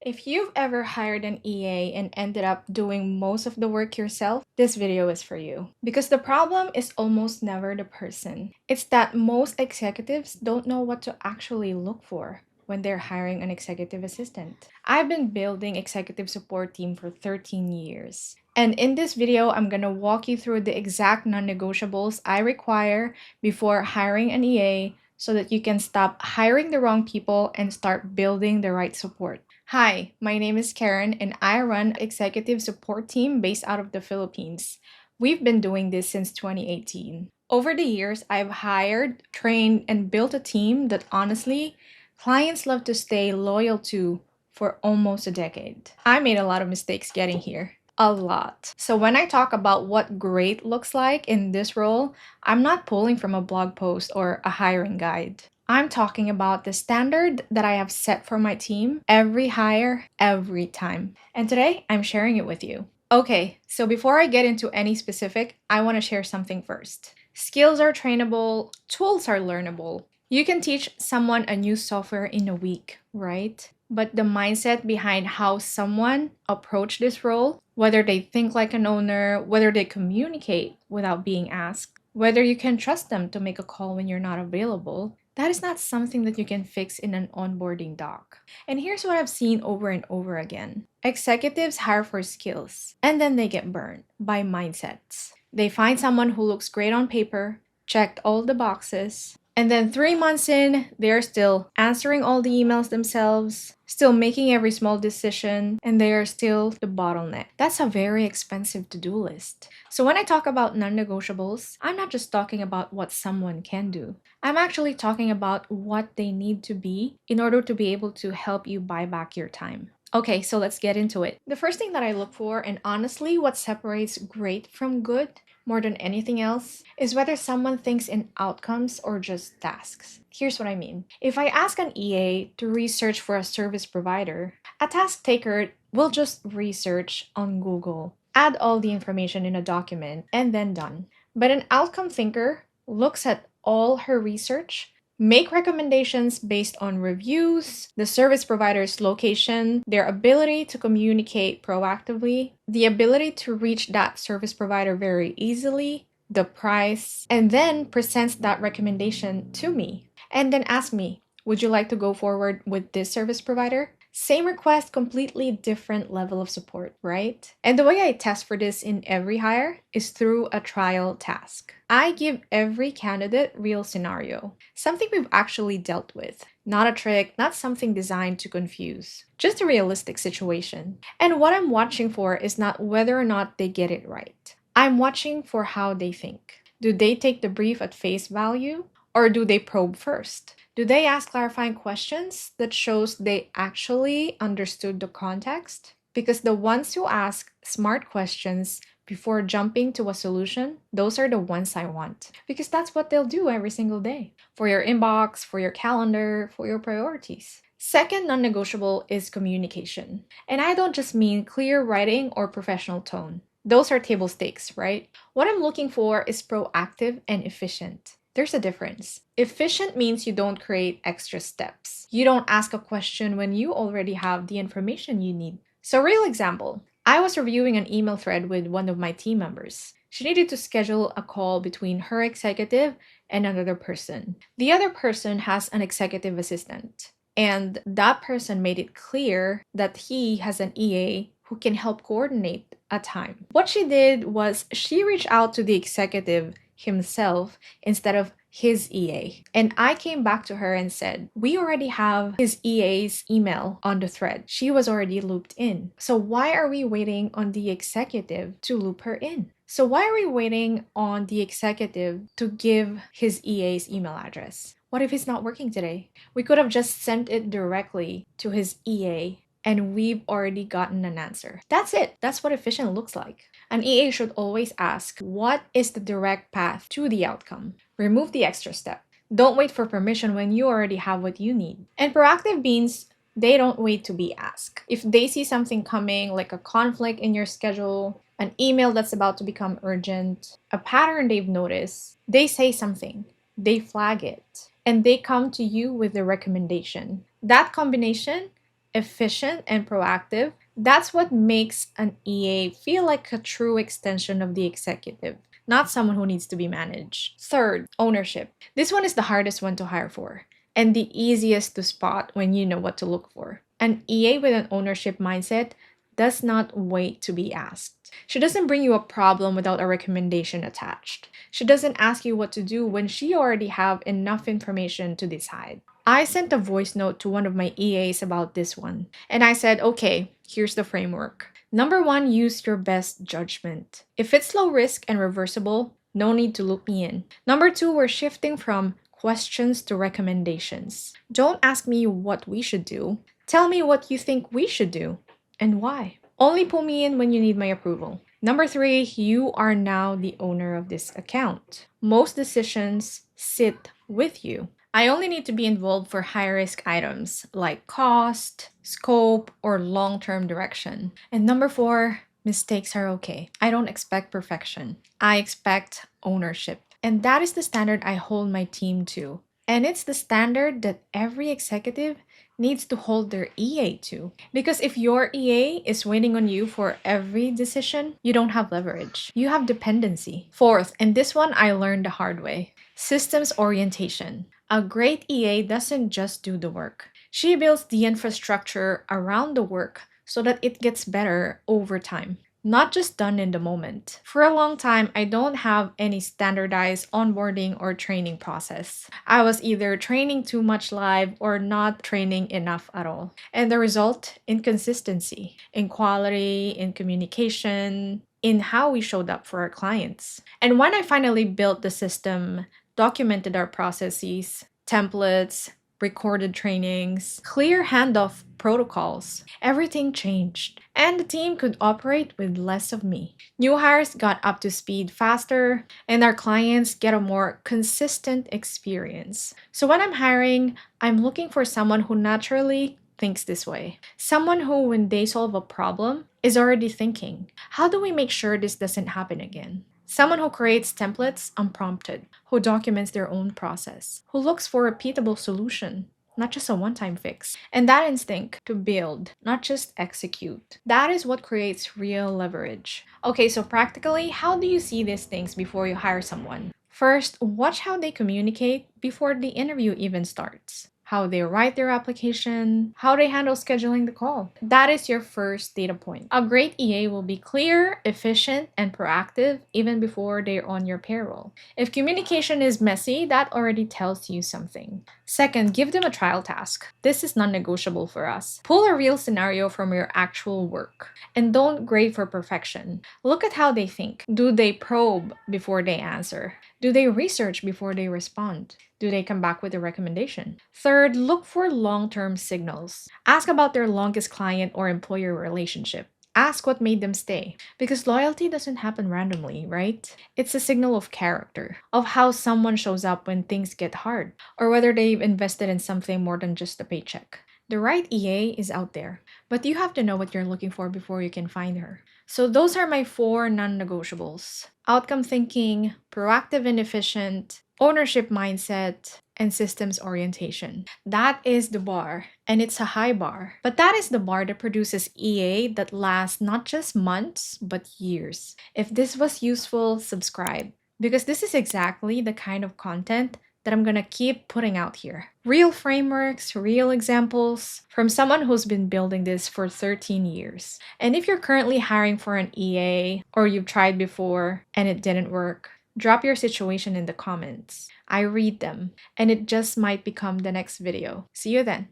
If you've ever hired an EA and ended up doing most of the work yourself, this video is for you. Because the problem is almost never the person. It's that most executives don't know what to actually look for when they're hiring an executive assistant. I've been building executive support team for 13 years. And in this video, I'm gonna walk you through the exact non-negotiables I require before hiring an EA so that you can stop hiring the wrong people and start building the right support. Hi, my name is Karen and I run an executive support team based out of the Philippines. We've been doing this since 2018. Over the years, I've hired, trained, and built a team that honestly, clients love to stay loyal to for almost a decade. I made a lot of mistakes getting here. A lot. So when I talk about what great looks like in this role, I'm not pulling from a blog post or a hiring guide. I'm talking about the standard that I have set for my team every hire, every time. And today, I'm sharing it with you. Okay, so before I get into any specific, I want to share something first. Skills are trainable, tools are learnable. You can teach someone a new software in a week, right? But the mindset behind how someone approach this role, whether they think like an owner, whether they communicate without being asked, whether you can trust them to make a call when you're not available, that is not something that you can fix in an onboarding doc. And here's what I've seen over and over again. Executives hire for skills, and then they get burned by mindsets. They find someone who looks great on paper, checked all the boxes, and then 3 months in, they're still answering all the emails themselves, still making every small decision, and they are still the bottleneck. That's a very expensive to-do list. So when I talk about non-negotiables, I'm not just talking about what someone can do. I'm actually talking about what they need to be in order to be able to help you buy back your time. Okay, so let's get into it. The first thing that I look for, and honestly what separates great from good more than anything else, is whether someone thinks in outcomes or just tasks. Here's what I mean. If I ask an EA to research for a service provider, a task taker will just research on Google, add all the information in a document, and then done. But an outcome thinker looks at all her research, make recommendations based on reviews, the service provider's location, their ability to communicate proactively, the ability to reach that service provider very easily, the price, and then presents that recommendation to me. And then ask me, would you like to go forward with this service provider? Same request, completely different level of support, right? And the way I test for this in every hire is through a trial task. I give every candidate real scenario, something we've actually dealt with. Not a trick, not something designed to confuse, just a realistic situation. And what I'm watching for is not whether or not they get it right. I'm watching for how they think. Do they take the brief at face value, or do they probe first? Do they ask clarifying questions that shows they actually understood the context? Because the ones who ask smart questions before jumping to a solution, those are the ones I want. Because that's what they'll do every single day. For your inbox, for your calendar, for your priorities. Second non-negotiable is communication. And I don't just mean clear writing or professional tone. Those are table stakes, right? What I'm looking for is proactive and efficient. There's a difference. Efficient means you don't create extra steps. You don't ask a question when you already have the information you need. So, real example. I was reviewing an email thread with one of my team members. She needed to schedule a call between her executive and another person. The other person has an executive assistant. And that person made it clear that he has an EA who can help coordinate a time. What she did was she reached out to the executive himself instead of his EA. And I came back to her and said, we already have his EA's email on the thread. She was already looped in. So why are we waiting on the executive to loop her in? So why are we waiting on the executive to give his EA's email address? What if he's not working today? We could have just sent it directly to his EA and we've already gotten an answer. That's it. That's what efficient looks like. An EA should always ask, what is the direct path to the outcome? Remove the extra step. Don't wait for permission when you already have what you need. And proactive means they don't wait to be asked. If they see something coming, like a conflict in your schedule, an email that's about to become urgent, a pattern they've noticed, they say something, they flag it, and they come to you with a recommendation. That combination, efficient, and proactive, that's what makes an EA feel like a true extension of the executive, not someone who needs to be managed. Third, ownership. This one is the hardest one to hire for and the easiest to spot when you know what to look for. An EA with an ownership mindset does not wait to be asked. She doesn't bring you a problem without a recommendation attached. She doesn't ask you what to do when she already have enough information to decide. I sent a voice note to one of my EAs about this one, and I said, okay, here's the framework. Number one, use your best judgment. If it's low risk and reversible, no need to loop me in. Number two, we're shifting from questions to recommendations. Don't ask me what we should do. Tell me what you think we should do and why. Only pull me in when you need my approval. Number three, you are now the owner of this account. Most decisions sit with you. I only need to be involved for high risk items like cost, scope, or long term direction. And number four, mistakes are okay. I don't expect perfection. I expect ownership. And that is the standard I hold my team to. And it's the standard that every executive needs to hold their EA to. Because if your EA is waiting on you for every decision, you don't have leverage. You have dependency. Fourth, and this one I learned the hard way, systems orientation. A great EA doesn't just do the work. She builds the infrastructure around the work so that it gets better over time, not just done in the moment. For a long time, I don't have any standardized onboarding or training process. I was either training too much live or not training enough at all. And the result, inconsistency in quality, in communication, in how we showed up for our clients. And when I finally built the system, documented our processes, templates, recorded trainings, clear handoff protocols, everything changed. And the team could operate with less of me. New hires got up to speed faster, and our clients get a more consistent experience. So when I'm hiring, I'm looking for someone who naturally thinks this way. Someone who, when they solve a problem, is already thinking, how do we make sure this doesn't happen again? Someone who creates templates unprompted, who documents their own process, who looks for a repeatable solution, not just a one-time fix. And that instinct to build, not just execute. That is what creates real leverage. Okay, so practically, how do you see these things before you hire someone? First, watch how they communicate before the interview even starts. How they write their application, how they handle scheduling the call. That is your first data point. A great EA will be clear, efficient, and proactive even before they're on your payroll. If communication is messy, that already tells you something. Second, give them a trial task. This is non-negotiable for us. Pull a real scenario from your actual work. And don't grade for perfection. Look at how they think. Do they probe before they answer? Do they research before they respond? Do they come back with a recommendation? Third, look for long-term signals. Ask about their longest client or employer relationship. Ask what made them stay. Because loyalty doesn't happen randomly, right? It's a signal of character, of how someone shows up when things get hard, or whether they've invested in something more than just a paycheck. The right EA is out there, but you have to know what you're looking for before you can find her. So those are my 4 non-negotiables. Outcome thinking, proactive and efficient, ownership mindset, and systems orientation. That is the bar, and it's a high bar. But that is the bar that produces EA that lasts not just months, but years. If this was useful, subscribe, because this is exactly the kind of content that I'm gonna keep putting out here. Real frameworks, real examples from someone who's been building this for 13 years. And if you're currently hiring for an EA or you've tried before and it didn't work, drop your situation in the comments. I read them, and it just might become the next video. See you then.